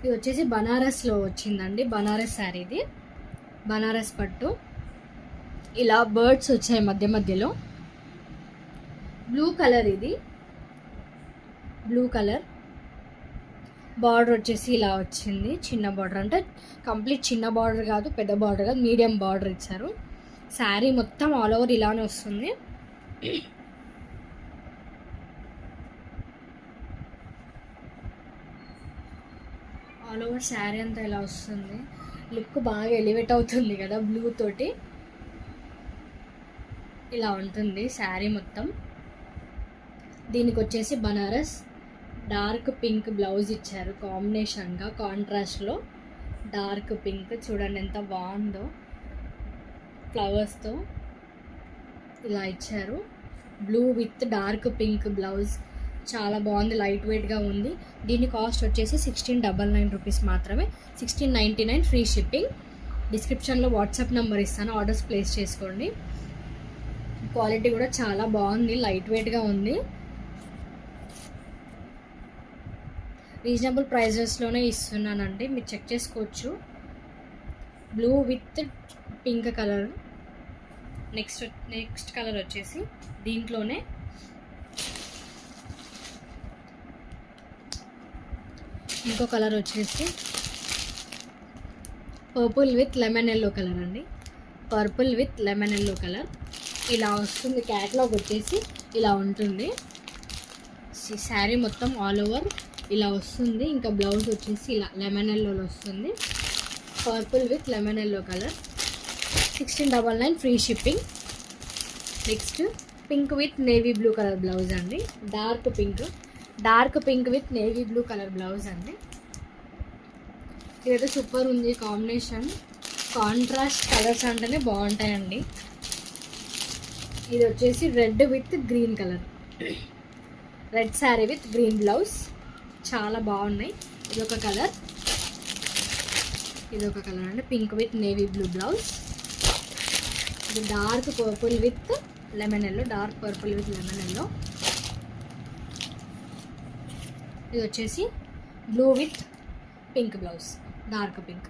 ఇది వచ్చేసి బనారస్లో వచ్చిందండి, బనారస్ శారీ. ఇది బనారస్ పట్టు. ఇలా బర్డ్స్ వచ్చాయి మధ్య మధ్యలో. బ్లూ కలర్, ఇది బ్లూ కలర్. బార్డర్ వచ్చేసి ఇలా వచ్చింది, చిన్న బార్డర్. అంటే కంప్లీట్ చిన్న బార్డర్ కాదు, పెద్ద బార్డర్ కాదు, మీడియం బార్డర్ ఇచ్చారు. శారీ మొత్తం ఆల్ ఓవర్ ఇలానే వస్తుంది. ఆల్ ఓవర్ శారీ అంతా ఇలా వస్తుంది. లుక్ బాగా ఎలివేట్ అవుతుంది కదా బ్లూ తోటి. ఇలా ఉంటుంది శారీ మొత్తం. దీనికి వచ్చేసి బనారస్ డార్క్ పింక్ బ్లౌజ్ ఇచ్చారు కాంబినేషన్గా, కాంట్రాస్ట్లో డార్క్ పింక్. చూడండి ఎంత బాగుందో, ఫ్లవర్స్తో ఇలా ఇచ్చారు. Blue with dark pink blouse చాలా బాగుంది, లైట్ వెయిట్గా ఉంది. దీని కాస్ట్ వచ్చేసి 1699 రూపీస్ మాత్రమే, 1699 ఫ్రీ షిప్పింగ్. డిస్క్రిప్షన్లో వాట్సాప్ నెంబర్ ఇస్తాను, ఆర్డర్స్ ప్లేస్ చేసుకోండి. క్వాలిటీ కూడా చాలా బాగుంది, లైట్ వెయిట్గా ఉంది. రీజనబుల్ ప్రైజెస్లోనే ఇస్తున్నానండి, మీరు చెక్ చేసుకోవచ్చు. Blue with pink colour. Next colour వచ్చేసి దీంట్లోనే ఇంకో కలర్ వచ్చేసి purple with lemon yellow colour అండి. Purple with lemon yellow colour ఇలా వస్తుంది. క్యాటలాగ్ వచ్చేసి ఇలా ఉంటుంది. శారీ మొత్తం ఆల్ ఓవర్ ఇలా వస్తుంది. ఇంకా బ్లౌజ్ వచ్చేసి ఇలా లెమన్ ఎల్లోలో వస్తుంది. Purple with lemon yellow colour, 1699 free shipping. Next pink with navy blue colour blouse అండి. Dark pink with navy blue colour blouse అండి. ఇదైతే సూపర్ ఉంది కాంబినేషన్. కాంట్రాస్ట్ కలర్స్ అంటేనే బాగుంటాయండి. ఇది వచ్చేసి red with green colour, red sari with green blouse, చాలా బాగున్నాయి. ఇదొక కలర్ అండి. Pink with navy blue blouse. ఇది dark purple with lemon yellow, dark purple with lemon yellow. ఇది వచ్చేసి blue with pink blouse, dark pink.